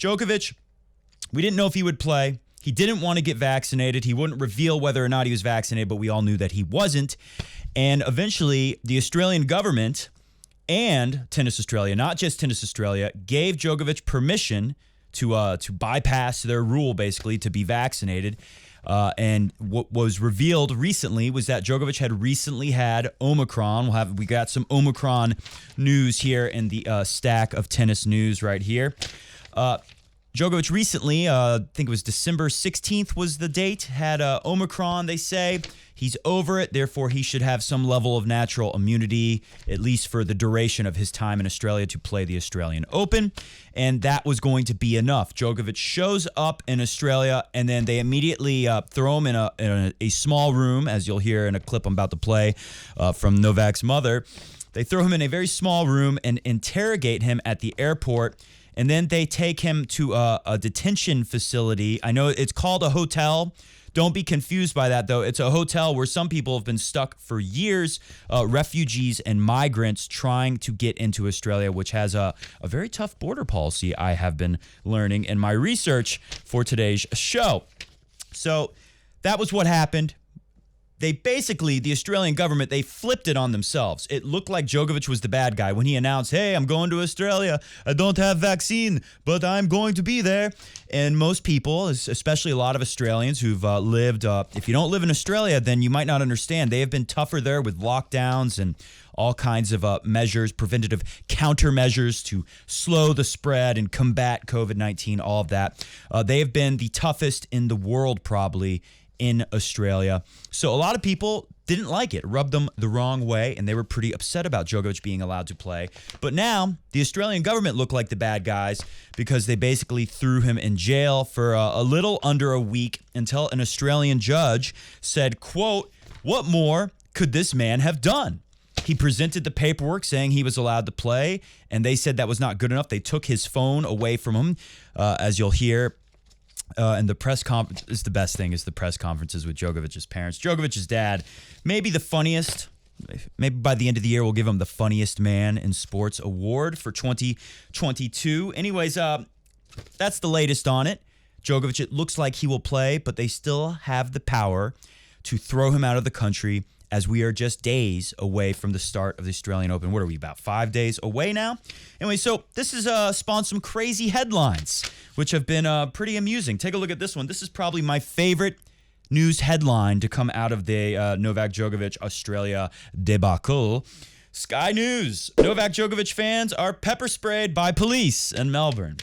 Djokovic, we didn't know if he would play. He didn't want to get vaccinated. He wouldn't reveal whether or not he was vaccinated, but we all knew that he wasn't. And eventually, the Australian government and Tennis Australia, not just Tennis Australia, gave Djokovic permission to bypass their rule, basically, to be vaccinated. And what was revealed recently was that Djokovic had recently had Omicron. We got some Omicron news here in the stack of tennis news right here. Djokovic recently, I think it was December 16th was the date, had Omicron, they say. He's over it, therefore he should have some level of natural immunity, at least for the duration of his time in Australia to play the Australian Open. And that was going to be enough. Djokovic shows up in Australia, and then they immediately throw him in a small room, as you'll hear in a clip I'm about to play from Novak's mother. They throw him in a very small room and interrogate him at the airport. And then they take him to a detention facility. I know it's called a hotel. Don't be confused by that, though. It's a hotel where some people have been stuck for years, refugees and migrants trying to get into Australia, which has a very tough border policy, I have been learning in my research for today's show. So that was what happened. They basically, the Australian government, they flipped it on themselves. It looked like Djokovic was the bad guy when he announced, hey, I'm going to Australia. I don't have vaccine, but I'm going to be there. And most people, especially a lot of Australians who've lived, if you don't live in Australia, then you might not understand. They have been tougher there with lockdowns and all kinds of measures, preventative countermeasures to slow the spread and combat COVID-19, all of that. They have been the toughest in the world, probably, in Australia. So a lot of people didn't like it, rubbed them the wrong way, and they were pretty upset about Djokovic being allowed to play. But now the Australian government looked like the bad guys because they basically threw him in jail for a little under a week until an Australian judge said, quote, what more could this man have done? He presented the paperwork saying he was allowed to play, and they said that was not good enough. They took his phone away from him, as you'll hear. And the press conference is the best thing, is the press conferences with Djokovic's parents. Djokovic's dad, maybe the funniest. Maybe by the end of the year, we'll give him the funniest man in sports award for 2022. Anyways, that's the latest on it. Djokovic, it looks like he will play, but they still have the power to throw him out of the country as we are just days away from the start of the Australian Open. What are we, about 5 days away now? Anyway, so this has spawned some crazy headlines, which have been pretty amusing. Take a look at this one. This is probably my favorite news headline to come out of the Novak Djokovic Australia debacle. Sky News. Novak Djokovic fans are pepper sprayed by police in Melbourne.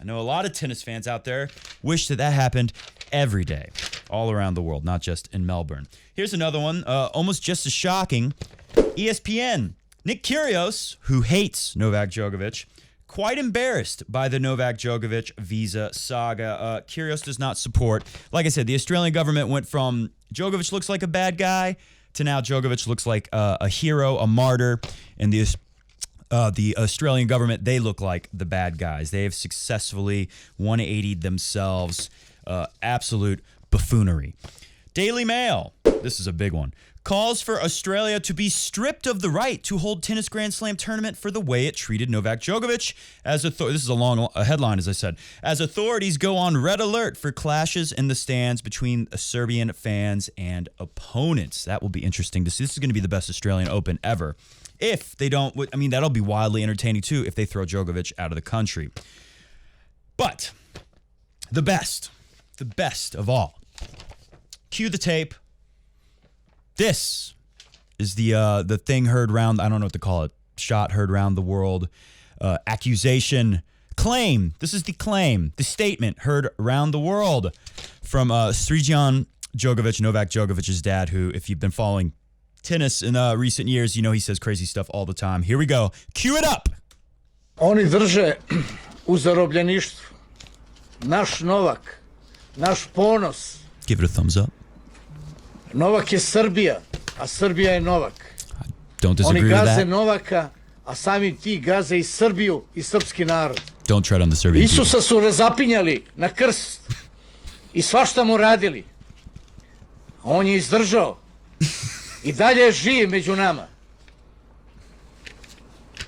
I know a lot of tennis fans out there wish that happened every day, all around the world, not just in Melbourne. Here's another one, almost just as shocking. ESPN. Nick Kyrgios, who hates Novak Djokovic, quite embarrassed by the Novak Djokovic visa saga. Kyrgios does not support. Like I said, the Australian government went from Djokovic looks like a bad guy to now Djokovic looks like a hero, a martyr, and the Australian government, they look like the bad guys. They have successfully 180'd themselves. Absolute buffoonery. Daily Mail, this is a big one, calls for Australia to be stripped of the right to hold tennis Grand Slam tournament for the way it treated Novak Djokovic. This is a long headline, as I said. As authorities go on red alert for clashes in the stands between Serbian fans and opponents. That will be interesting to see. This is going to be the best Australian Open ever. If they don't, I mean, that'll be wildly entertaining too if they throw Djokovic out of the country. But the best of all. Cue the tape. This is the thing heard round, I don't know what to call it, shot heard round the world, accusation, claim. This is the claim, the statement heard around the world from Srećan Djokovic, Novak Djokovic's dad, who, if you've been following tennis in recent years, you know he says crazy stuff all the time. Here we go. Cue it up. Oni drže u zarobljeništvu. Naš Novak, naš ponos. Give it a thumbs up. Novak je Srbija, a Srbija je Novak. Don't disagree Oni with gaze that. Novaka, a samim ti gaze i Srbiju i srpski narod. Don't tread on the Serbian people. Isusa su razapinjali na krst i svašta mu radili. On je izdržao i dalje je živ među nama.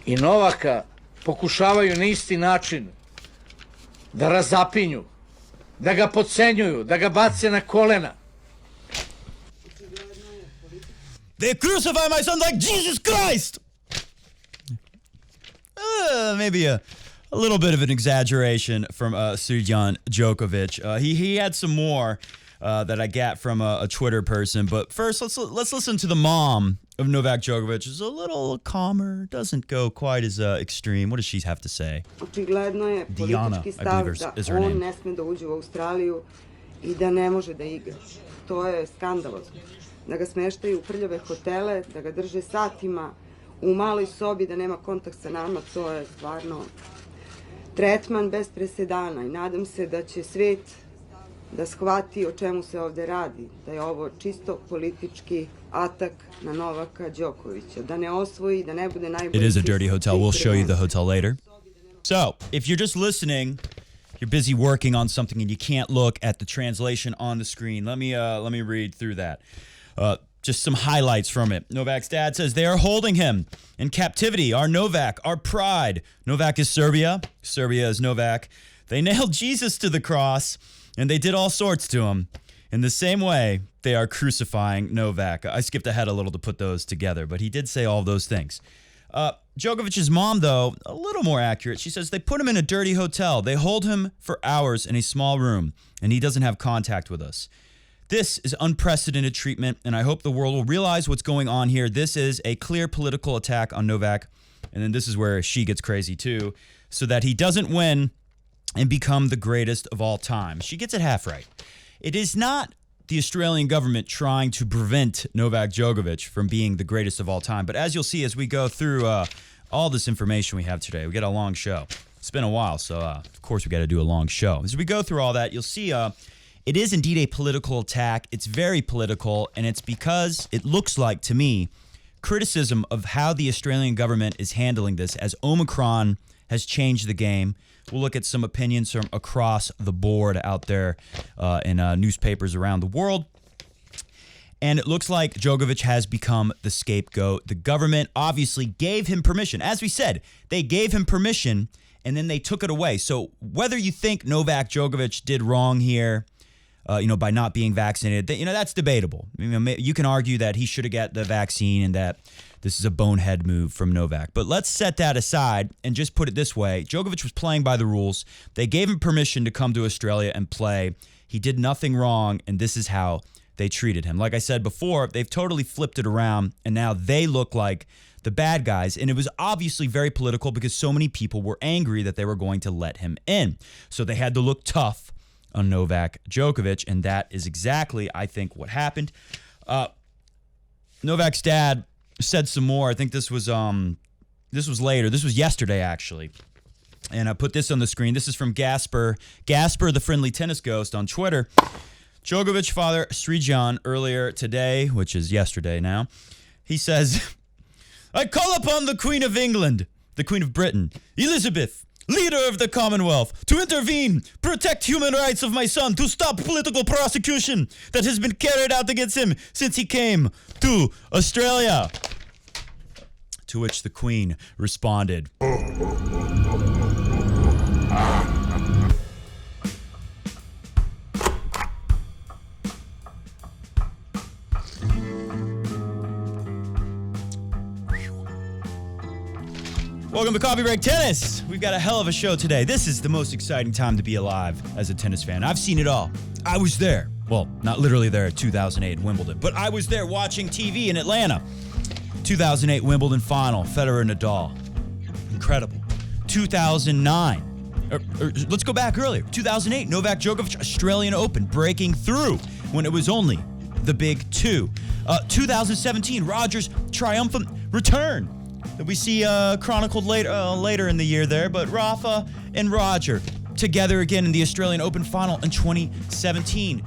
I Novaka pokušavaju na isti način da razapinju, da ga podcenjuju, da ga bace na kolena. They crucify my son like Jesus Christ! Maybe a little bit of an exaggeration from Srdjan Djokovic. He had some more that I got from a Twitter person. But first, let's listen to the mom of Novak Djokovic. Is a little calmer, doesn't go quite as extreme. What does she have to say? Očigledno je politički stav da on ne sme da uđe u Australiju i da ne može da igra. To je skandalozno. Da ga smeštaju u prljave hotele, da ga drže satima u maloj sobi, da nema kontakt sa nama, to je stvarno tretman bez presedana i nadam se da će svet da shvati o čemu se ovde radi, da je ovo čisto politički atak na Novaka Djokovića, da ne osvoji, da ne bude najbolji. It is a dirty hotel. We'll show you the hotel later. So, if you're just listening, you're busy working on something and you can't look at the translation on the screen. Let me read through that. Just some highlights from it. Novak's dad says, they are holding him in captivity. Our Novak, our pride. Novak is Serbia. Serbia is Novak. They nailed Jesus to the cross, and they did all sorts to him. In the same way, they are crucifying Novak. I skipped ahead a little to put those together, but he did say all those things. Djokovic's mom, though, a little more accurate. She says they put him in a dirty hotel. They hold him for hours in a small room, and he doesn't have contact with us. This is unprecedented treatment, and I hope the world will realize what's going on here. This is a clear political attack on Novak, and then this is where she gets crazy too, so that he doesn't win and become the greatest of all time. She gets it half right. It is not the Australian government trying to prevent Novak Djokovic from being the greatest of all time, but as you'll see as we go through all this information we have today, we got a long show. It's been a while, so of course we got to do a long show. As we go through all that, you'll see it is indeed a political attack. It's very political, and it's because it looks like, to me, criticism of how the Australian government is handling this as Omicron has changed the game. We'll look at some opinions from across the board out there in newspapers around the world. And it looks like Djokovic has become the scapegoat. The government obviously gave him permission. As we said, they gave him permission, and then they took it away. So whether you think Novak Djokovic did wrong here, by not being vaccinated, that's debatable. You can argue that he should have got the vaccine and that this is a bonehead move from Novak. But let's set that aside and just put it this way. Djokovic was playing by the rules. They gave him permission to come to Australia and play. He did nothing wrong, and this is how they treated him. Like I said before, they've totally flipped it around, and now they look like the bad guys. And it was obviously very political because so many people were angry that they were going to let him in. So they had to look tough on Novak Djokovic, and that is exactly, I think, what happened. Novak's dad said some more. I think this was later. This was yesterday, actually. And I put this on the screen. This is from Gasper, the friendly tennis ghost on Twitter. Djokovic father Srdjan earlier today, which is yesterday now, he says, I call upon the Queen of England, the Queen of Britain, Elizabeth, leader of the Commonwealth, to intervene, protect human rights of my son, to stop political prosecution that has been carried out against him since he came to Australia. To which the Queen responded, Welcome to Coffee Break Tennis. We've got a hell of a show today. This is the most exciting time to be alive as a tennis fan. I've seen it all. I was there. Well, not literally there at 2008 Wimbledon, but I was there watching TV in Atlanta. 2008 Wimbledon final, Federer and Nadal. Incredible. 2009. Let's go back earlier. 2008, Novak Djokovic, Australian Open, breaking through when it was only the big two. 2017, Rogers' triumphant return that we see chronicled later in the year there, but Rafa and Roger together again in the Australian Open final in 2017.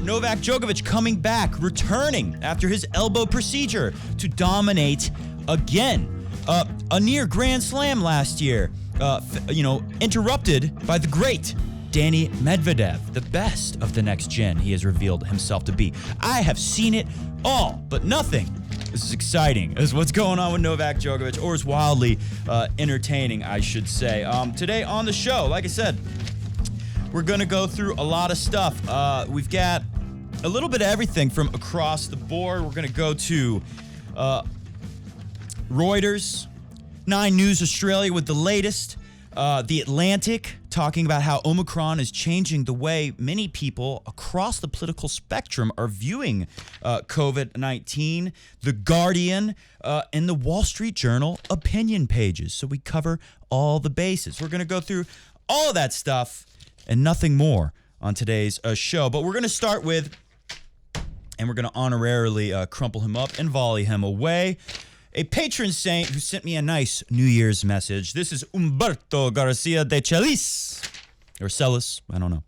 Novak Djokovic coming back, returning after his elbow procedure to dominate again. A near Grand Slam last year, interrupted by the great Danny Medvedev, the best of the next gen he has revealed himself to be. I have seen it all, but nothing is exciting as what's going on with Novak Djokovic, or is wildly entertaining, I should say. Today on the show, like I said, We're going to go through a lot of stuff. We've got a little bit of everything from across the board. We're going to go to Reuters, 9 News Australia with the latest. The Atlantic talking about how Omicron is changing the way many people across the political spectrum are viewing COVID-19. The Guardian and the Wall Street Journal opinion pages. So we cover all the bases. We're going to go through all of that stuff and nothing more on today's show. But we're going to start with, and we're going to honorarily crumple him up and volley him away, a patron saint who sent me a nice New Year's message. This is Humberto Garcia de Celis. Or Celis, I don't know.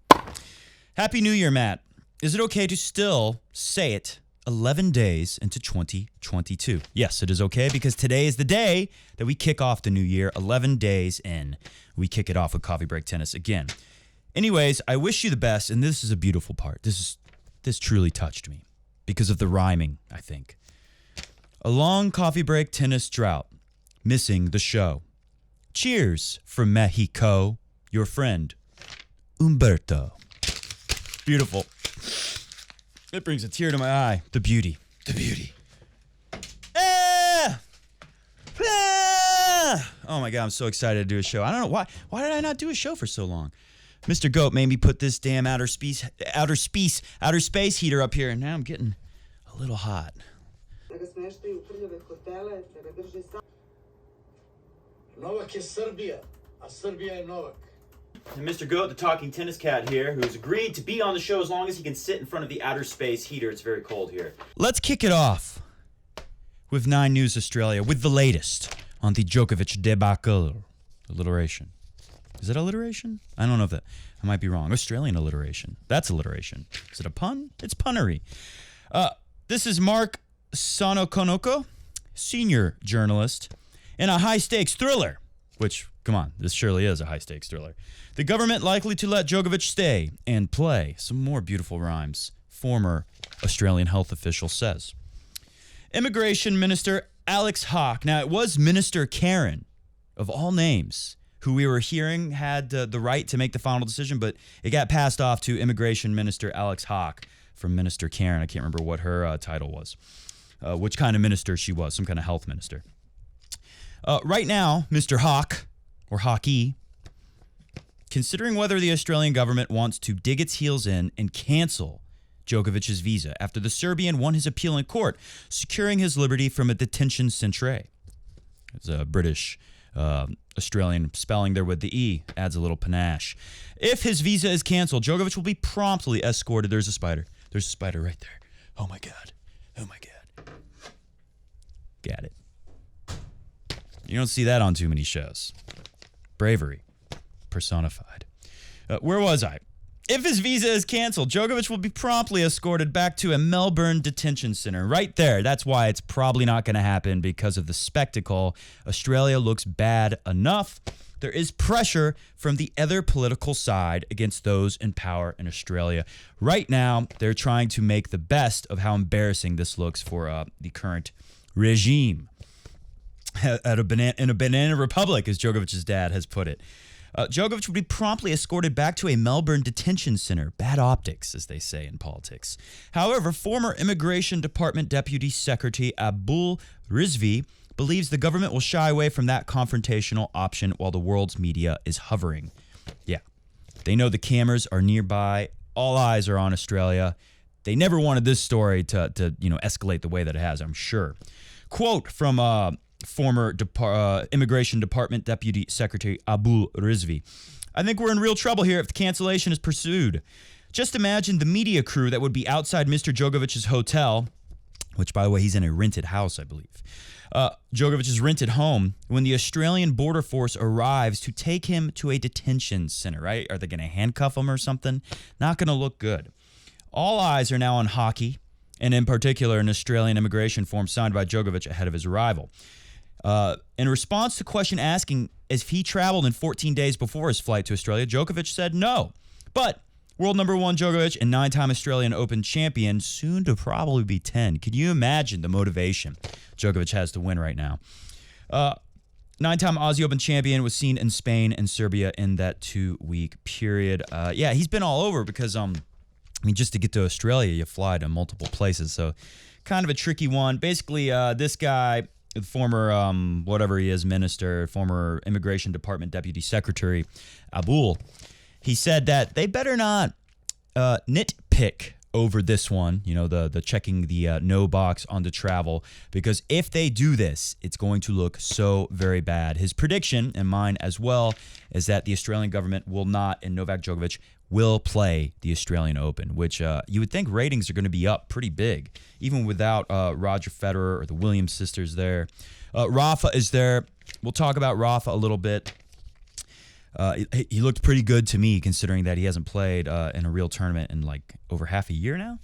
Happy New Year, Matt. Is it okay to still say it 11 days into 2022? Yes, it is okay, because today is the day that we kick off the new year. 11 days in, we kick it off with Coffee Break Tennis again. Anyways, I wish you the best, and this is a beautiful part. This truly touched me because of the rhyming, I think. A long coffee break tennis drought, missing the show. Cheers from Mexico, your friend, Humberto. Beautiful. It brings a tear to my eye. The beauty. The beauty. Ah! Ah! Oh my God, I'm so excited to do a show. I don't know why. Why did I not do a show for so long? Mr. Goat made me put this damn outer space heater up here, and now I'm getting a little hot. Novak je Srbija, a Srbija je Novak. And Mr. Goat, the talking tennis cat here, who's agreed to be on the show as long as he can sit in front of the outer space heater. It's very cold here. Let's kick it off with 9 News Australia with the latest on the Djokovic debacle. Alliteration. Is it alliteration? I don't know if that... I might be wrong. Australian alliteration. That's alliteration. Is it a pun? It's punnery. This is Mark Sanokonoko, senior journalist, in a high-stakes thriller, which, come on, this surely is a high-stakes thriller. The government likely to let Djokovic stay and play. Some more beautiful rhymes. Former Australian health official says. Immigration Minister Alex Hawke. Now, it was Minister Karen, of all names, who we were hearing had the right to make the final decision, but it got passed off to Immigration Minister Alex Hawke from Minister Karen. I can't remember what her title was, which kind of minister she was, some kind of health minister. Right now, Mr. Hawke, or Hockey, considering whether the Australian government wants to dig its heels in and cancel Djokovic's visa after the Serbian won his appeal in court, securing his liberty from a detention centre. It's a British Australian spelling there with the E. Adds a little panache. If his visa is canceled, Djokovic will be promptly escorted. There's a spider. There's a spider right there. Oh, my God. Oh, my God. Got it. You don't see that on too many shows. Bravery personified. Where was I? If his visa is canceled, Djokovic will be promptly escorted back to a Melbourne detention center. Right there. That's why it's probably not going to happen, because of the spectacle. Australia looks bad enough. There is pressure from the other political side against those in power in Australia. Right now, they're trying to make the best of how embarrassing this looks for the current regime. In a banana republic, as Djokovic's dad has put it. Djokovic would be promptly escorted back to a Melbourne detention center. Bad optics, as they say in politics. However, former Immigration Department Deputy Secretary Abul Rizvi believes the government will shy away from that confrontational option while the world's media is hovering. Yeah, they know the cameras are nearby. All eyes are on Australia. They never wanted this story to escalate the way that it has, I'm sure. Quote from former Immigration Department Deputy Secretary Abul Rizvi. I think we're in real trouble here if the cancellation is pursued. Just imagine the media crew that would be outside Mr. Djokovic's hotel, which, by the way, he's in a rented house, I believe. Djokovic's rented home when the Australian Border Force arrives to take him to a detention center, right? Are they going to handcuff him or something? Not going to look good. All eyes are now on hockey, and in particular, an Australian immigration form signed by Djokovic ahead of his arrival. In response to question asking if he traveled in 14 days before his flight to Australia, Djokovic said no. But world number 1 Djokovic and 9-time Australian Open champion, soon to probably be 10. Can you imagine the motivation Djokovic has to win right now? 9-time Aussie Open champion was seen in Spain and Serbia in that 2-week period. Yeah, he's been all over because, just to get to Australia, you fly to multiple places. So kind of a tricky one. Basically, this guy, the former, whatever he is, minister, former Immigration Department Deputy Secretary, Abul, he said that they better not nitpick over this one, the checking the no box on the travel, because if they do this, it's going to look so very bad. His prediction, and mine as well, is that the Australian government will not, and Novak Djokovic will play the Australian Open, which you would think ratings are going to be up pretty big, even without Roger Federer or the Williams sisters there. Rafa is there. We'll talk about Rafa a little bit. He looked pretty good to me, considering that he hasn't played in a real tournament in like over half a year now.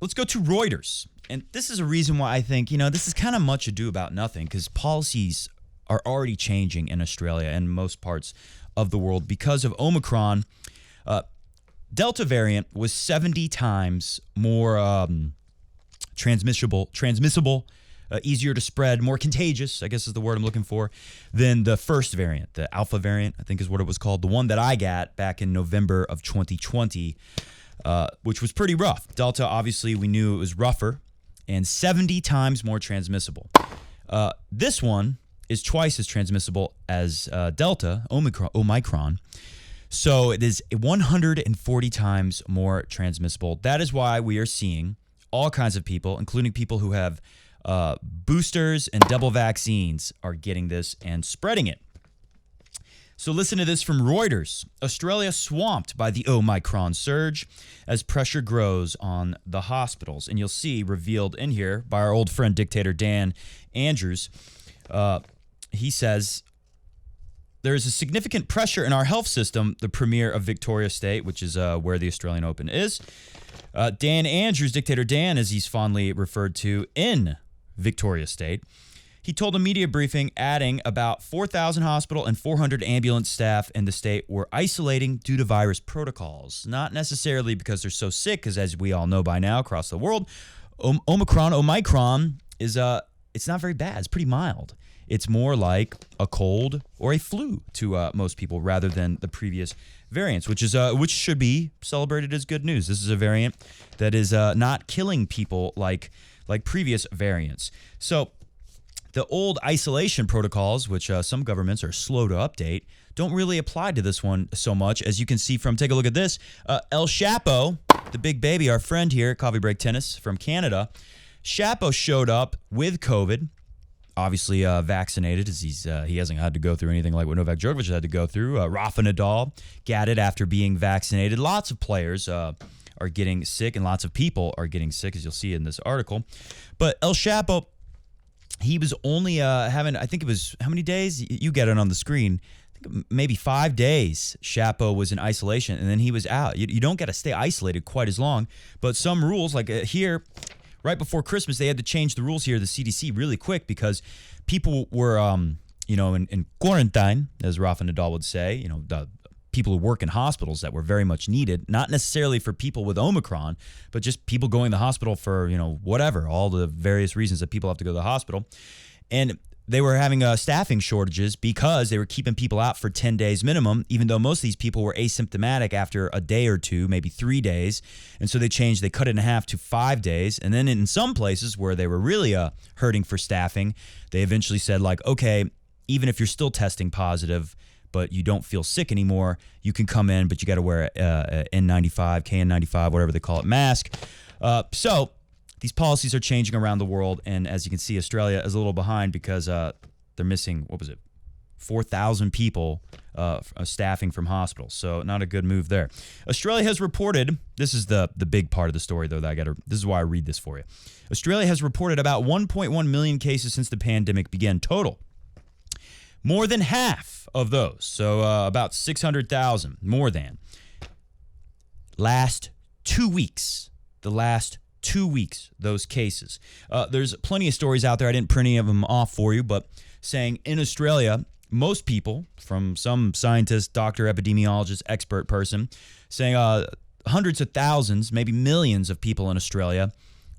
Let's go to Reuters. And this is a reason why I think, this is kind of much ado about nothing, because policies are already changing in Australia and most parts of the world because of Omicron. Delta variant was 70 times more transmissible, easier to spread, more contagious, I guess is the word I'm looking for, than the first variant, the Alpha variant, I think is what it was called, the one that I got back in November of 2020, which was pretty rough. Delta, obviously, we knew it was rougher and 70 times more transmissible. This one is twice as transmissible as Delta, Omicron. So it is 140 times more transmissible. That is why we are seeing all kinds of people, including people who have boosters and double vaccines, are getting this and spreading it. So listen to this from Reuters. Australia swamped by the Omicron surge as pressure grows on the hospitals. And you'll see revealed in here by our old friend dictator Dan Andrews. He says, there is a significant pressure in our health system, the premier of Victoria State, which is where the Australian Open is. Dan Andrews, Dictator Dan, as he's fondly referred to, in Victoria State. He told a media briefing, adding about 4,000 hospital and 400 ambulance staff in the state were isolating due to virus protocols. Not necessarily because they're so sick, because as we all know by now across the world, Omicron is it's not very bad. It's pretty mild. It's more like a cold or a flu to most people, rather than the previous variants, which should be celebrated as good news. This is a variant that is not killing people like previous variants. So the old isolation protocols, which some governments are slow to update, don't really apply to this one so much. As you can see from, take a look at this, El Chapo, the big baby, our friend here, Coffee Break Tennis from Canada. Chapo showed up with COVID. Obviously vaccinated, as he hasn't had to go through anything like what Novak Djokovic had to go through. Rafa Nadal got it after being vaccinated. Lots of players are getting sick, and lots of people are getting sick, as you'll see in this article. But El Chapo, he was only having, I think it was, how many days? You get it on the screen. I think maybe 5 days Chapo was in isolation, and then he was out. You don't get to stay isolated quite as long, but some rules, like here, right before Christmas, they had to change the rules here, the CDC, really quick, because people were, in quarantine, as Rafa Nadal would say, the people who work in hospitals that were very much needed, not necessarily for people with Omicron, but just people going to the hospital for, whatever, all the various reasons that people have to go to the hospital. And they were having staffing shortages because they were keeping people out for 10 days minimum, even though most of these people were asymptomatic after a day or two, maybe 3 days. And so they cut it in half to 5 days. And then in some places where they were really hurting for staffing, they eventually said, like, okay, even if you're still testing positive, but you don't feel sick anymore, you can come in, but you got to wear a N95, KN95, whatever they call it, mask. So these policies are changing around the world, and as you can see, Australia is a little behind because they're missing, 4,000 people staffing from hospitals. So not a good move there. Australia has reported, this is the big part of the story, though, that this is why I read this for you. Australia has reported about 1.1 million cases since the pandemic began total. More than half of those, so about 600,000, more than. Last 2 weeks, those cases. There's plenty of stories out there. I didn't print any of them off for you, but saying in Australia, most people, from some scientist, doctor, epidemiologist, expert person, saying hundreds of thousands, maybe millions of people in Australia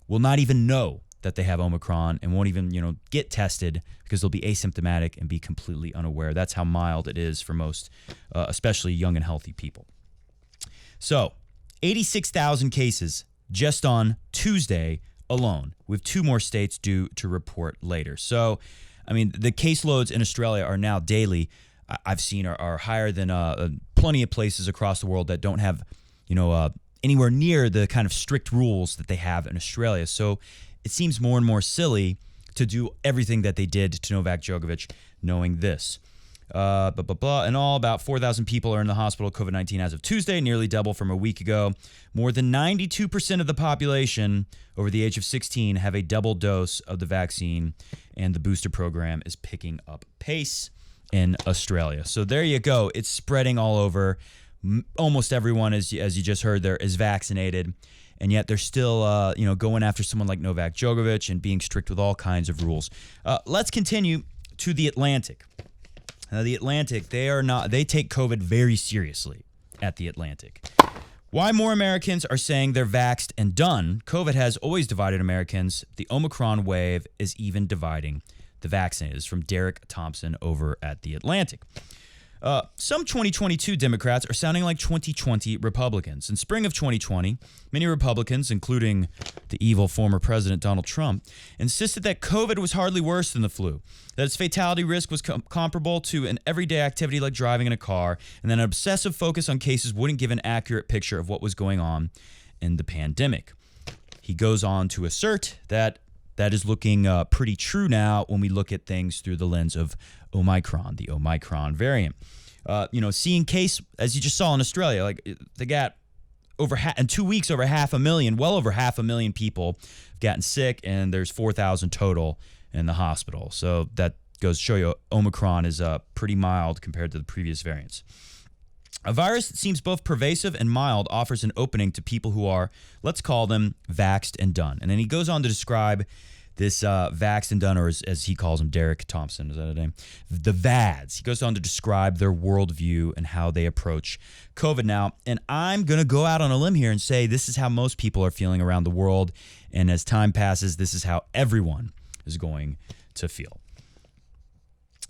will not even know that they have Omicron and won't even, get tested because they'll be asymptomatic and be completely unaware. That's how mild it is for most, especially young and healthy people. So, 86,000 cases just on Tuesday alone, with 2 more states due to report later. So, the caseloads in Australia are now daily, I've seen, are higher than plenty of places across the world that don't have, anywhere near the kind of strict rules that they have in Australia. So it seems more and more silly to do everything that they did to Novak Djokovic, knowing this. In all, about 4,000 people are in the hospital with COVID-19 as of Tuesday, nearly double from a week ago. More than 92% of the population over the age of 16 have a double dose of the vaccine, and the booster program is picking up pace in Australia. So there you go. It's spreading all over. Almost everyone, as you just heard there, is vaccinated, and yet they're still, going after someone like Novak Djokovic and being strict with all kinds of rules. Let's continue to the Atlantic. Now, the Atlantic, they take COVID very seriously at the Atlantic. Why more Americans are saying they're vaxxed and done? COVID has always divided Americans. The Omicron wave is even dividing the vaccinated. This is from Derek Thompson over at the Atlantic. Some 2022 Democrats are sounding like 2020 Republicans. In spring of 2020, many Republicans, including the evil former President Donald Trump, insisted that COVID was hardly worse than the flu, that its fatality risk was comparable to an everyday activity like driving in a car, and that an obsessive focus on cases wouldn't give an accurate picture of what was going on in the pandemic. He goes on to assert that is looking pretty true now when we look at things through the lens of Omicron, the Omicron variant. Seeing case, as you just saw in Australia, like they got in 2 weeks, well over 500,000 people have gotten sick, and there's 4,000 total in the hospital. So that goes to show you Omicron is pretty mild compared to the previous variants. A virus that seems both pervasive and mild offers an opening to people who are, let's call them, vaxxed and done. And then he goes on to describe this vaxxed and done, or as he calls them, Derek Thompson, is that a name? The VADs. He goes on to describe their worldview and how they approach COVID now. And I'm going to go out on a limb here and say this is how most people are feeling around the world. And as time passes, this is how everyone is going to feel.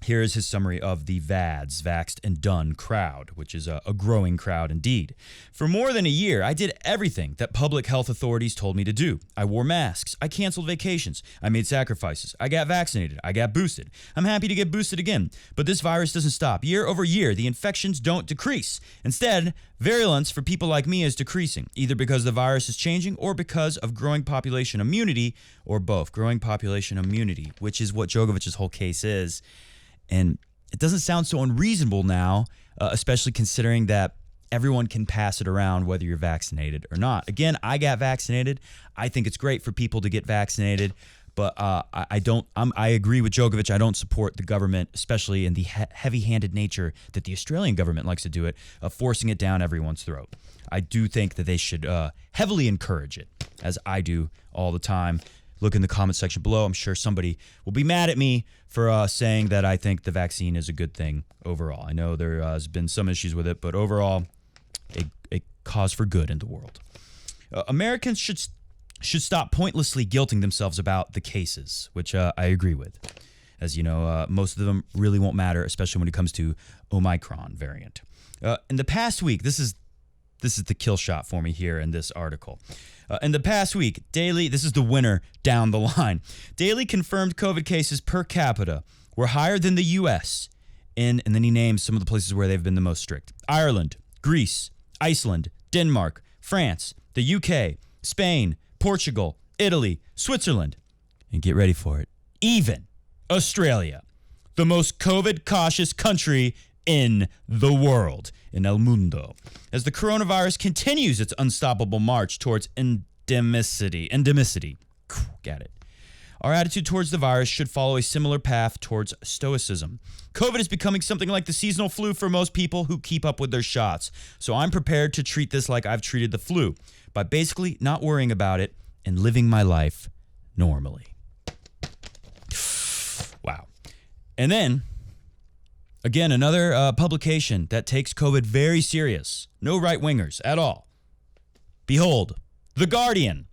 Here is his summary of the VADs, vaxxed and done crowd, which is a growing crowd indeed. For more than a year, I did everything that public health authorities told me to do. I wore masks. I canceled vacations. I made sacrifices. I got vaccinated. I got boosted. I'm happy to get boosted again. But this virus doesn't stop. Year over year, the infections don't decrease. Instead, virulence for people like me is decreasing, either because the virus is changing or because of growing population immunity, or both. Growing population immunity, which is what Djokovic's whole case is. And it doesn't sound so unreasonable now, especially considering that everyone can pass it around whether you're vaccinated or not. Again, I got vaccinated. I think it's great for people to get vaccinated, but I agree with Djokovic. I don't support the government, especially in the heavy-handed nature that the Australian government likes to do it, of forcing it down everyone's throat. I do think that they should heavily encourage it, as I do all the time. Look in the comment section below. I'm sure somebody will be mad at me for saying that I think the vaccine is a good thing overall. I know there has been some issues with it, but overall, a cause for good in the world. Americans should stop pointlessly guilting themselves about the cases, which I agree with. As you know, most of them really won't matter, especially when it comes to Omicron variant. In the past week, this is the kill shot for me here in this article. In the past week, daily, this is the winner down the line. Daily confirmed COVID cases per capita were higher than the U.S. And then he names some of the places where they've been the most strict. Ireland, Greece, Iceland, Denmark, France, the U.K., Spain, Portugal, Italy, Switzerland, and get ready for it, even Australia, the most COVID-cautious country in the world, in El Mundo, as the coronavirus continues its unstoppable march towards endemicity. Got it. Our attitude towards the virus should follow a similar path towards stoicism. COVID is becoming something like the seasonal flu for most people who keep up with their shots. So I'm prepared to treat this like I've treated the flu, by basically not worrying about it and living my life normally. Wow. And then, again, another publication that takes COVID very serious. No right-wingers at all. Behold, The Guardian.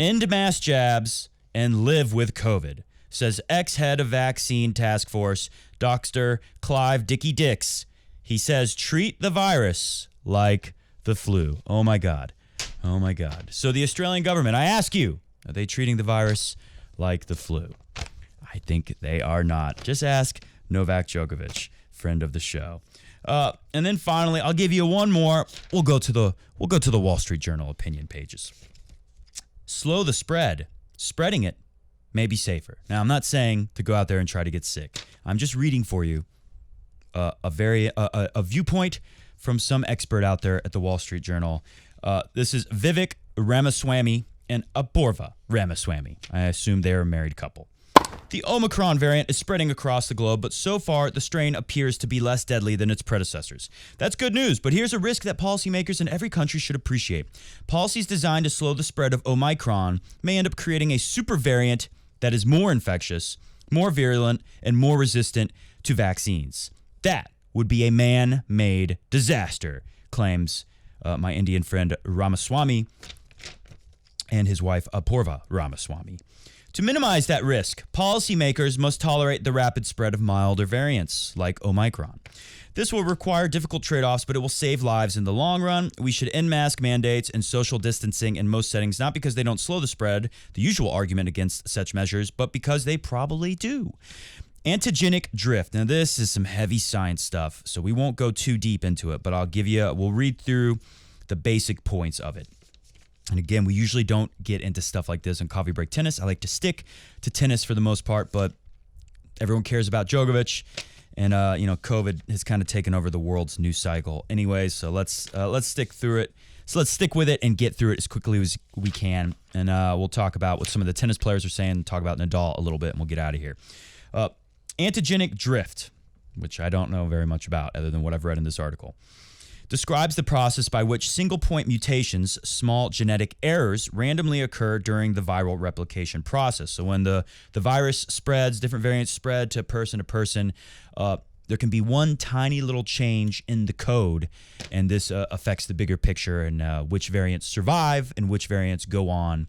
End mass jabs and live with COVID, says ex-head of vaccine task force, Dr. Clive Dickey Dix. He says treat the virus like the flu. Oh, my God. Oh, my God. So the Australian government, I ask you, are they treating the virus like the flu? I think they are not. Just ask Novak Djokovic, friend of the show. And then finally, I'll give you one more. We'll go to the Wall Street Journal opinion pages. Slow the spread. Spreading it may be safer. Now, I'm not saying to go out there and try to get sick. I'm just reading for you a viewpoint from some expert out there at the Wall Street Journal. This is Vivek Ramaswamy and Apurva Ramaswamy. I assume they're a married couple. The Omicron variant is spreading across the globe, but so far the strain appears to be less deadly than its predecessors. That's good news, but here's a risk that policymakers in every country should appreciate. Policies designed to slow the spread of Omicron may end up creating a super variant that is more infectious, more virulent, and more resistant to vaccines. That would be a man-made disaster, claims my Indian friend Ramaswamy and his wife Apurva Ramaswamy. To minimize that risk, policymakers must tolerate the rapid spread of milder variants like Omicron. This will require difficult trade-offs, but it will save lives in the long run. We should end mask mandates and social distancing in most settings, not because they don't slow the spread, the usual argument against such measures, but because they probably do. Antigenic drift. Now, this is some heavy science stuff, so we won't go too deep into it, but we'll read through the basic points of it. And again, we usually don't get into stuff like this in Coffee Break Tennis. I like to stick to tennis for the most part, but everyone cares about Djokovic, and COVID has kind of taken over the world's news cycle. Anyways, so let's stick through it. So let's stick with it and get through it as quickly as we can, and we'll talk about what some of the tennis players are saying. Talk about Nadal a little bit, and we'll get out of here. Antigenic drift, which I don't know very much about, other than what I've read in this article, describes the process by which single-point mutations, small genetic errors, randomly occur during the viral replication process. So when the virus spreads, different variants spread to person, there can be one tiny little change in the code, and this affects the bigger picture and which variants survive and which variants go on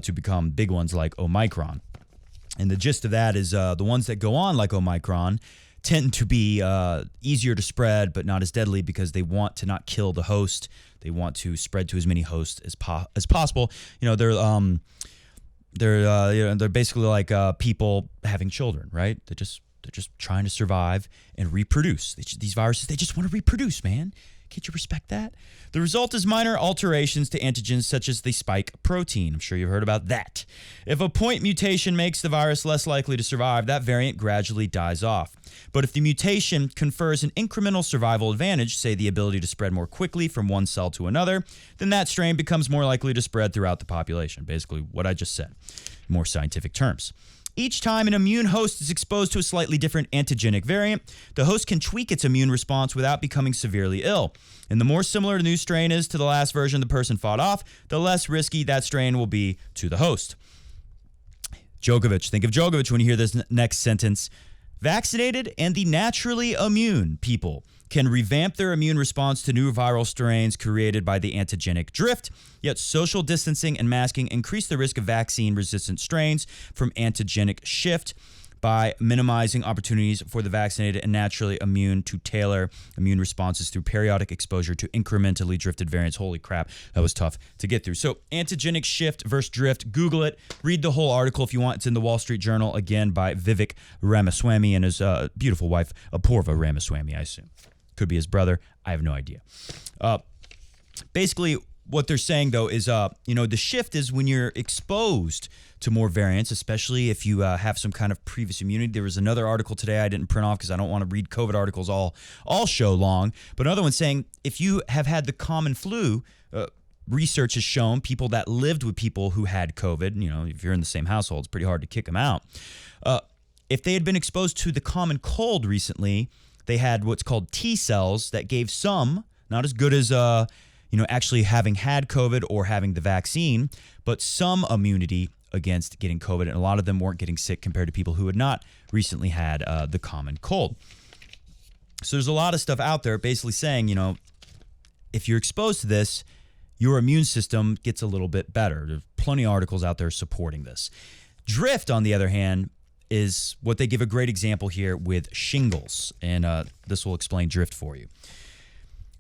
to become big ones like Omicron. And the gist of that is the ones that go on like Omicron tend to be easier to spread, but not as deadly because they want to not kill the host. They want to spread to as many hosts as possible. They're basically like people having children, right? They're just trying to survive and reproduce. These viruses, they just want to reproduce, man. Can't you respect that? The result is minor alterations to antigens such as the spike protein. I'm sure you've heard about that. If a point mutation makes the virus less likely to survive, that variant gradually dies off. But if the mutation confers an incremental survival advantage, say the ability to spread more quickly from one cell to another, then that strain becomes more likely to spread throughout the population. Basically what I just said, in more scientific terms. Each time an immune host is exposed to a slightly different antigenic variant, the host can tweak its immune response without becoming severely ill. And the more similar the new strain is to the last version the person fought off, the less risky that strain will be to the host. Djokovic. Think of Djokovic when you hear this next sentence. Vaccinated and the naturally immune people can revamp their immune response to new viral strains created by the antigenic drift, yet social distancing and masking increase the risk of vaccine-resistant strains from antigenic shift by minimizing opportunities for the vaccinated and naturally immune to tailor immune responses through periodic exposure to incrementally drifted variants. Holy crap, that was tough to get through. So antigenic shift versus drift, Google it. Read the whole article if you want. It's in the Wall Street Journal, again, by Vivek Ramaswamy and his beautiful wife, Apurva Ramaswamy, I assume. Could be his brother. I have no idea. Basically, what they're saying, though, is, the shift is when you're exposed to more variants, especially if you have some kind of previous immunity. There was another article today I didn't print off because I don't want to read COVID articles all show long. But another one saying if you have had the common flu, research has shown people that lived with people who had COVID, if you're in the same household, it's pretty hard to kick them out. If they had been exposed to the common cold recently, they had what's called T cells that gave some, not as good as actually having had COVID or having the vaccine, but some immunity against getting COVID. And a lot of them weren't getting sick compared to people who had not recently had the common cold. So there's a lot of stuff out there basically saying, if you're exposed to this, your immune system gets a little bit better. There's plenty of articles out there supporting this. Drift, on the other hand, is what they give a great example here with shingles, and this will explain drift for you.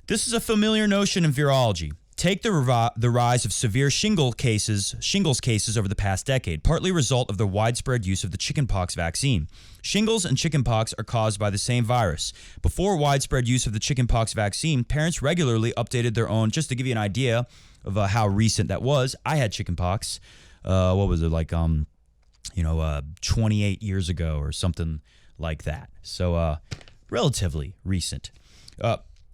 This is a familiar notion in virology. Take the rise of severe shingles cases over the past decade, partly a result of the widespread use of the chickenpox vaccine. Shingles and chickenpox are caused by the same virus. Before widespread use of the chickenpox vaccine, parents regularly updated their own. Just to give you an idea of how recent that was, I had chickenpox. What was it, like 28 years ago or something like that. So relatively recent.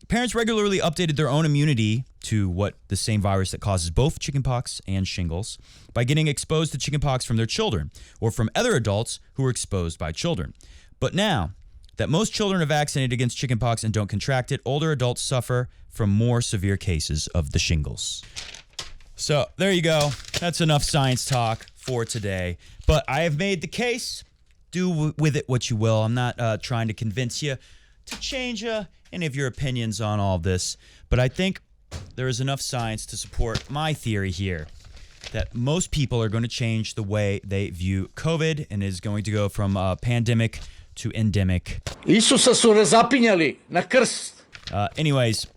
Parents regularly updated their own immunity to what the same virus that causes both chickenpox and shingles by getting exposed to chickenpox from their children or from other adults who were exposed by children. But now that most children are vaccinated against chickenpox and don't contract it, older adults suffer from more severe cases of the shingles. So there you go. That's enough science talk for today. But I have made the case. Do with it what you will. I'm not trying to convince you to change any of your opinions on all this. But I think there is enough science to support my theory here that most people are going to change the way they view COVID and is going to go from pandemic to endemic. Isusa su razapinjali na krst. Anyways,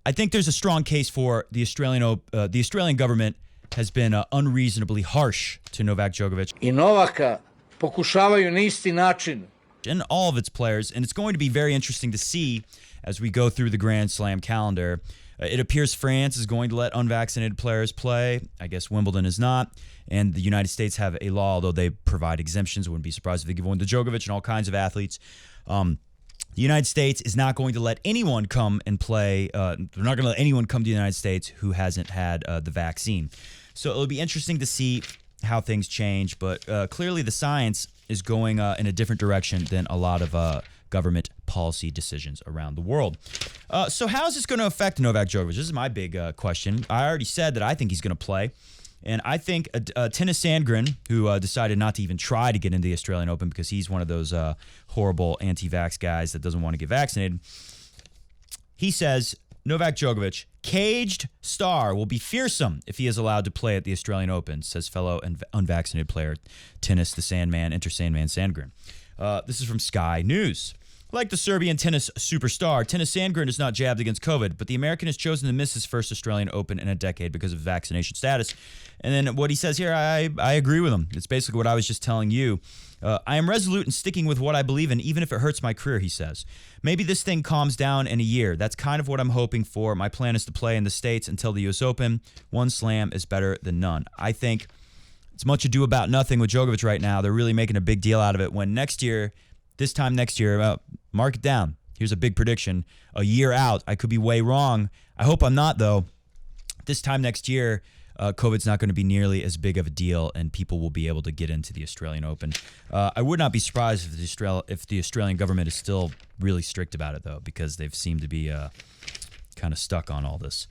I think there's a strong case for the Australian government has been unreasonably harsh to Novak Djokovic. I Novaka pokušavaju na isti način. And all of its players, and it's going to be very interesting to see as we go through the Grand Slam calendar. It appears France is going to let unvaccinated players play. I guess Wimbledon is not. And the United States have a law, although they provide exemptions. I wouldn't be surprised if they give one to Djokovic and all kinds of athletes. The United States is not going to let anyone come and play. They're not going to let anyone come to the United States who hasn't had the vaccine. So it'll be interesting to see how things change. But clearly the science is going in a different direction than a lot of government policy decisions around the world. So how is this going to affect Novak Djokovic? This is my big question. I already said that I think he's going to play. And I think Tennis Sandgren, who decided not to even try to get into the Australian Open because he's one of those horrible anti-vax guys that doesn't want to get vaccinated, he says Novak Djokovic, caged star, will be fearsome if he is allowed to play at the Australian Open, says fellow unvaccinated player Tennis the Sandman, Enter Sandman Sandgren. This is from Sky News. Like the Serbian tennis superstar, Tennis Sandgren is not jabbed against COVID, but the American has chosen to miss his first Australian Open in a decade because of vaccination status. And then what he says here, I agree with him. It's basically what I was just telling you. I am resolute in sticking with what I believe in, even if it hurts my career, he says. Maybe this thing calms down in a year. That's kind of what I'm hoping for. My plan is to play in the States until the U.S. Open. One slam is better than none. I think it's much ado about nothing with Djokovic right now. They're really making a big deal out of it when this time next year, mark it down. Here's a big prediction. A year out, I could be way wrong. I hope I'm not, though. This time next year, COVID's not going to be nearly as big of a deal, and people will be able to get into the Australian Open. I would not be surprised if the Australian government is still really strict about it, though, because they've seemed to be kind of stuck on all this.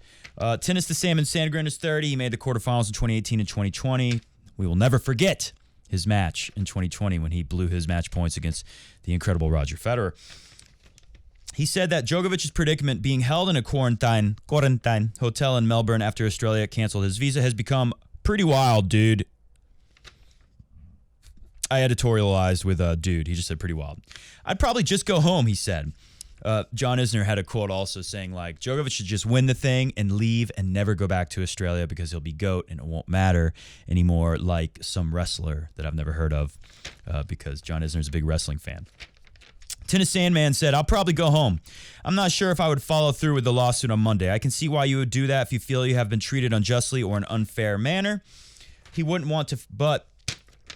Tennis the Salmon Sandgren is 30. He made the quarterfinals in 2018 and 2020. We will never forget his match in 2020 when he blew his match points against the incredible Roger Federer. He said that Djokovic's predicament, being held in a quarantine hotel in Melbourne after Australia canceled his visa, has become pretty wild, dude. I editorialized with dude. He just said pretty wild. I'd probably just go home, he said. John Isner had a quote also saying, like, Djokovic should just win the thing and leave and never go back to Australia because he'll be GOAT and it won't matter anymore, like some wrestler that I've never heard of because John Isner's a big wrestling fan. Tennis Sandman said, I'll probably go home. I'm not sure if I would follow through with the lawsuit on Monday. I can see why you would do that if you feel you have been treated unjustly or in an unfair manner. He wouldn't want to, but...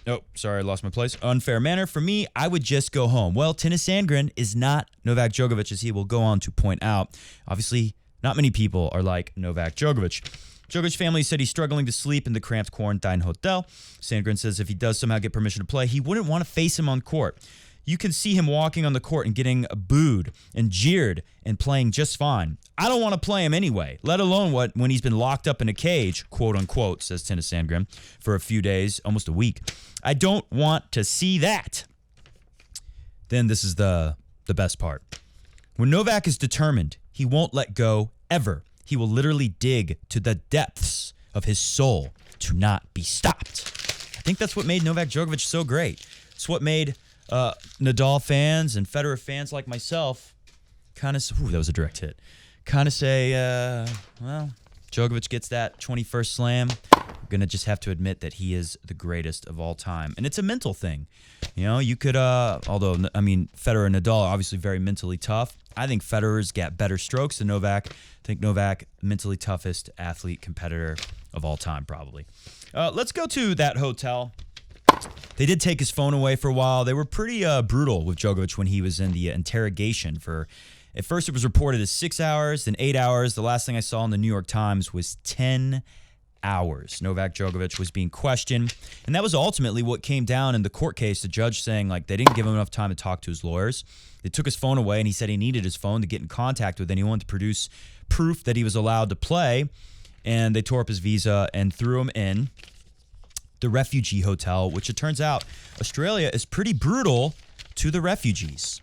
Oh, sorry, I lost my place. Unfair manner. For me, I would just go home. Well, Tennis Sandgren is not Novak Djokovic, as he will go on to point out. Obviously, not many people are like Novak Djokovic. Djokovic's family said he's struggling to sleep in the cramped quarantine hotel. Sandgren says if he does somehow get permission to play, he wouldn't want to face him on court. You can see him walking on the court and getting booed and jeered and playing just fine. I don't want to play him anyway, let alone when he's been locked up in a cage, quote unquote, says Tennis Sandgren, for a few days, almost a week. I don't want to see that. Then this is the best part. When Novak is determined, he won't let go ever. He will literally dig to the depths of his soul to not be stopped. I think that's what made Novak Djokovic so great. It's what made Nadal fans and Federer fans like myself kind of, that was a direct hit, kind of say, well, Djokovic gets that 21st slam. We're going to just have to admit that he is the greatest of all time. And it's a mental thing. You know, you could, although, I mean, Federer and Nadal are obviously very mentally tough. I think Federer's got better strokes than Novak. I think Novak, mentally toughest athlete, competitor of all time, probably. Let's go to that hotel. They did take his phone away for a while. They were pretty brutal with Djokovic when he was in the interrogation for, at first it was reported as 6 hours, then 8 hours. The last thing I saw in the New York Times was 10 hours. Novak Djokovic was being questioned. And that was ultimately what came down in the court case. The judge saying, like, they didn't give him enough time to talk to his lawyers. They took his phone away, and he said he needed his phone to get in contact with anyone to produce proof that he was allowed to play. And they tore up his visa and threw him in the refugee hotel, which it turns out Australia is pretty brutal to the refugees.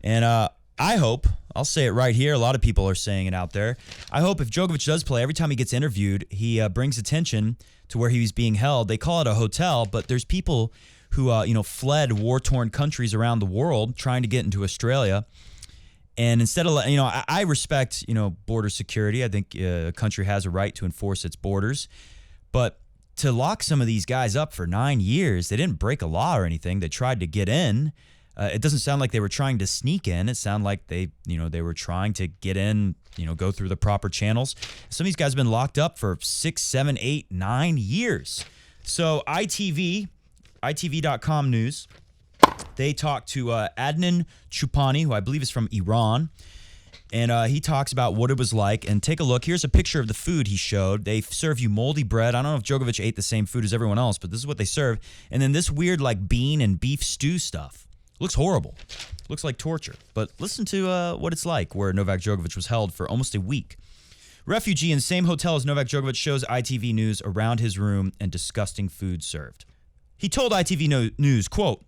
And I hope, I'll say it right here, a lot of people are saying it out there, I hope if Djokovic does play, every time he gets interviewed, he brings attention to where he's being held. They call it a hotel, but there's people who fled war-torn countries around the world trying to get into Australia. And instead of, I respect, border security. I think a country has a right to enforce its borders. But to lock some of these guys up for 9 years, they didn't break a law or anything. They tried to get in. It doesn't sound like they were trying to sneak in. It sounded like they were trying to get in, go through the proper channels. Some of these guys have been locked up for 6, 7, 8, 9 years. So ITV.com news, they talked to Adnan Chupani, who I believe is from Iran. And he talks about what it was like. And take a look. Here's a picture of the food he showed. They serve you moldy bread. I don't know if Djokovic ate the same food as everyone else, but this is what they serve. And then this weird like bean and beef stew stuff. Looks horrible. Looks like torture. But listen to what it's like where Novak Djokovic was held for almost a week. Refugee in same hotel as Novak Djokovic shows ITV News around his room and disgusting food served. He told ITV News, quote,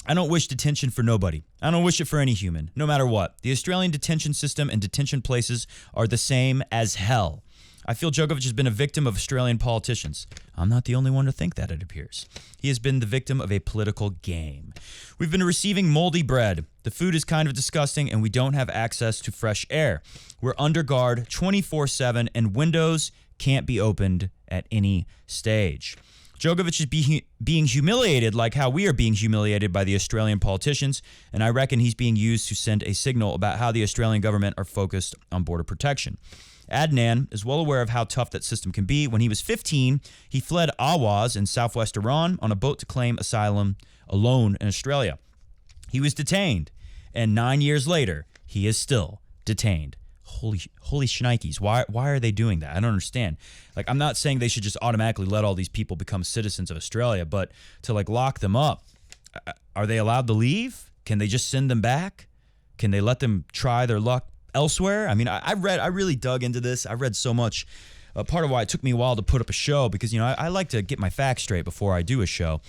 "I don't wish detention for nobody. I don't wish it for any human, no matter what. The Australian detention system and detention places are the same as hell. I feel Djokovic has been a victim of Australian politicians. I'm not the only one to think that, it appears. He has been the victim of a political game. We've been receiving moldy bread. The food is kind of disgusting, and we don't have access to fresh air. We're under guard 24/7, and windows can't be opened at any stage." Djokovic is being humiliated like how we are being humiliated by the Australian politicians, and I reckon he's being used to send a signal about how the Australian government are focused on border protection. Adnan is well aware of how tough that system can be. When he was 15, he fled Awaz in southwest Iran on a boat to claim asylum alone in Australia. He was detained, and 9 years later, he is still detained. Holy shnikes. Why are they doing that? I don't understand. Like, I'm not saying they should just automatically let all these people become citizens of Australia, but to like lock them up, are they allowed to leave? Can they just send them back? Can they let them try their luck elsewhere? I mean, I really dug into this. I read so much. Part of why it took me a while to put up a show, because, I like to get my facts straight before I do a show.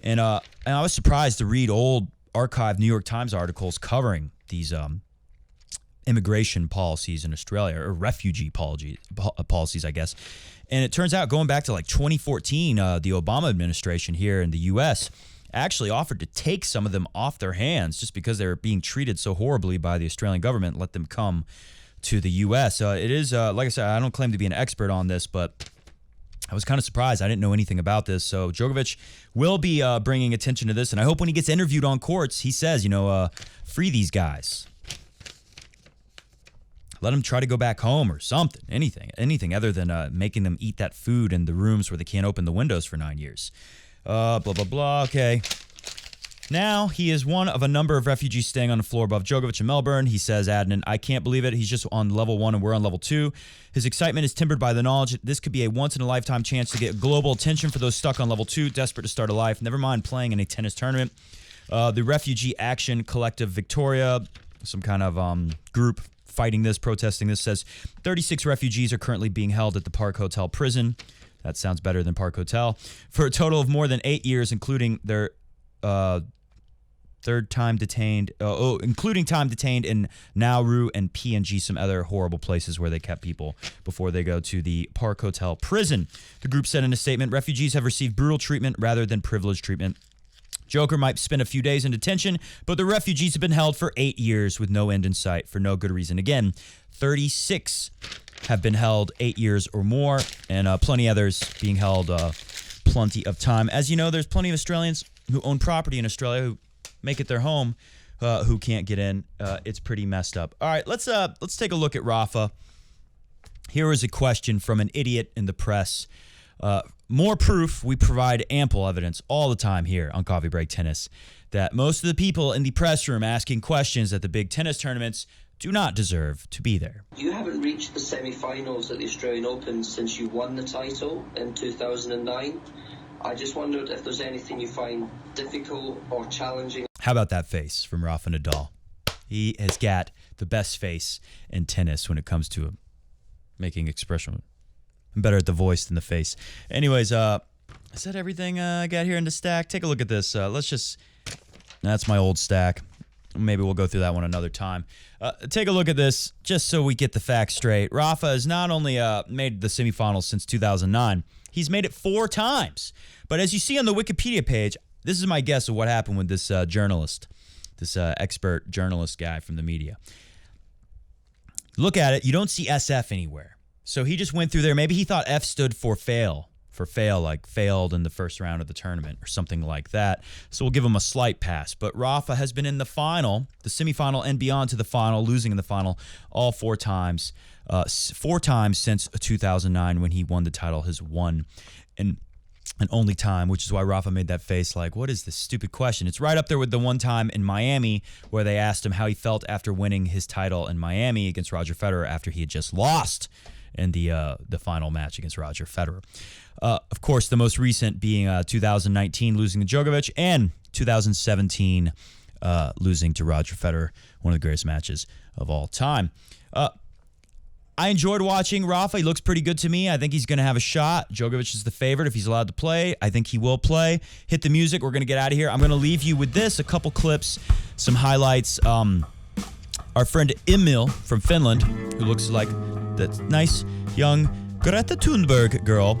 And I was surprised to read old archived New York Times articles covering these immigration policies in Australia, or refugee policies, I guess. And it turns out, going back to like 2014, the Obama administration here in the U.S. actually offered to take some of them off their hands just because they were being treated so horribly by the Australian government, let them come to the U.S. It is, like I said, I don't claim to be an expert on this, but I was kind of surprised. I didn't know anything about this. So Djokovic will be bringing attention to this, and I hope when he gets interviewed on courts, he says, free these guys. Let them try to go back home or something, anything other than making them eat that food in the rooms where they can't open the windows for 9 years. Blah, blah, blah. Okay. Now, he is one of a number of refugees staying on the floor above Djokovic in Melbourne. He says, Adnan, "I can't believe it. He's just on level 1 and we're on level 2. His excitement is tempered by the knowledge that this could be a once-in-a-lifetime chance to get global attention for those stuck on level 2, desperate to start a life. Never mind playing in a tennis tournament." The Refugee Action Collective Victoria, some kind of group fighting this, protesting this, says 36 refugees are currently being held at the Park Hotel prison. That sounds better than Park Hotel. For a total of more than 8 years, including their third time detained, including time detained in Nauru and PNG, some other horrible places where they kept people before they go to the Park Hotel prison. The group said in a statement, refugees have received brutal treatment rather than privileged treatment. Joker might spend a few days in detention, but the refugees have been held for 8 years with no end in sight for no good reason. Again, 36 have been held 8 years or more, and plenty others being held plenty of time. As you know, there's plenty of Australians who own property in Australia who make it their home who can't get in. It's pretty messed up. All right, let's take a look at Rafa. Here is a question from an idiot in the press. More proof. We provide ample evidence all the time here on Coffee Break Tennis that most of the people in the press room asking questions at the big tennis tournaments do not deserve to be there. You haven't reached the semi-finals at the Australian Open since you won the title in 2009. I just wondered if there's anything you find difficult or challenging. How about that face from Rafa Nadal? He has got the best face in tennis when it comes to making expression. I'm better at the voice than the face. Anyways, is that everything I got here in the stack? Take a look at this. That's my old stack. Maybe we'll go through that one another time. Take a look at this just so we get the facts straight. Rafa has not only made the semifinals since 2009, he's made it 4 times. But as you see on the Wikipedia page, this is my guess of what happened with this journalist, this expert journalist guy from the media. Look at it. You don't see SF anywhere. So he just went through there. Maybe he thought F stood for fail, like failed in the first round of the tournament or something like that. So we'll give him a slight pass. But Rafa has been in the final, the semifinal and beyond to the final, losing in the final all 4 times. 4 times since 2009 when he won the title, his one and only time, which is why Rafa made that face like, what is this stupid question? It's right up there with the one time in Miami where they asked him how he felt after winning his title in Miami against Roger Federer after he had just lost in the final match against Roger Federer. Of course, the most recent being 2019 losing to Djokovic and 2017 losing to Roger Federer, one of the greatest matches of all time. I enjoyed watching Rafa. He looks pretty good to me. I think he's going to have a shot. Djokovic is the favorite if he's allowed to play. I think he will play. Hit the music. We're going to get out of here. I'm going to leave you with this, a couple clips, some highlights. Our friend Emil from Finland, who looks like that nice young Greta Thunberg girl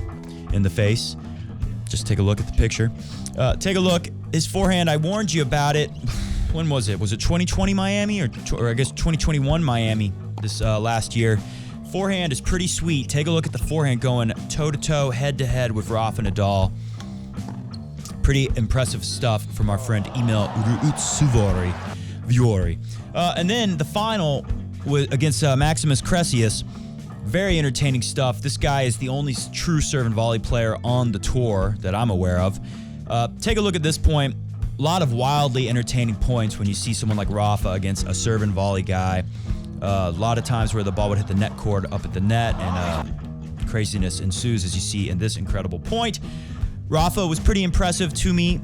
in the face. Just take a look at the picture. Take a look. His forehand, I warned you about it. When was it? Was it 2020 Miami or I guess 2021 Miami this last year? Forehand is pretty sweet. Take a look at the forehand going toe-to-toe, head-to-head with Rafa Nadal. Pretty impressive stuff from our friend Emil Viori. And then the final was against Maximus Cresius. Very entertaining stuff. This guy is the only true serve and volley player on the tour that I'm aware of. Take a look at this point. A lot of wildly entertaining points when you see someone like Rafa against a serve and volley guy. A lot of times where the ball would hit the net cord up at the net, and craziness ensues as you see in this incredible point. Rafa was pretty impressive to me.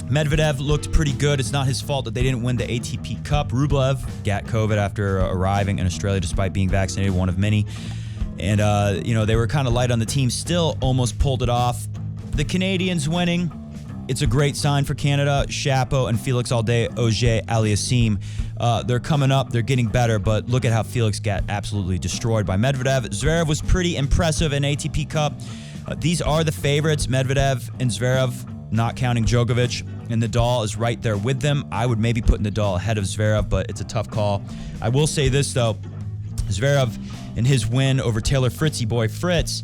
Medvedev looked pretty good. It's not his fault that they didn't win the ATP Cup. Rublev got COVID after arriving in Australia despite being vaccinated, one of many. And, they were kind of light on the team, still almost pulled it off. The Canadians winning, it's a great sign for Canada. Chapeau and Felix Auger-Aliassime. They're coming up. They're getting better, but look at how Felix got absolutely destroyed by Medvedev. Zverev was pretty impressive in ATP Cup. These are the favorites, Medvedev and Zverev, not counting Djokovic. And Nadal is right there with them. I would maybe put Nadal ahead of Zverev, but it's a tough call. I will say this, though. Zverev, in his win over Taylor Fritzy boy Fritz,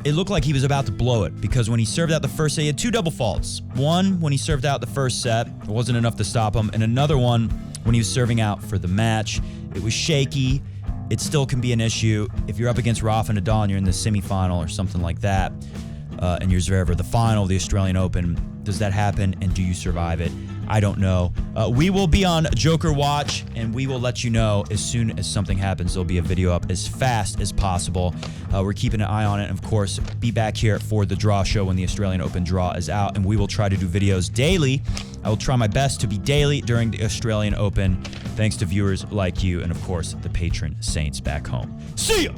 it looked like he was about to blow it because when he served out the first set, he had 2 double faults. One, when he served out the first set, it wasn't enough to stop him. And another one, when he was serving out for the match. It was shaky. It still can be an issue. If you're up against Rafa Nadal and you're in the semifinal or something like that, and you're Zverev, the final of the Australian Open, does that happen and do you survive it? I don't know. We will be on Joker Watch, and we will let you know as soon as something happens. There'll be a video up as fast as possible. We're keeping an eye on it. And, of course, be back here for the draw show when the Australian Open draw is out, and we will try to do videos daily. I will try my best to be daily during the Australian Open, thanks to viewers like you and, of course, the patron saints back home. See ya!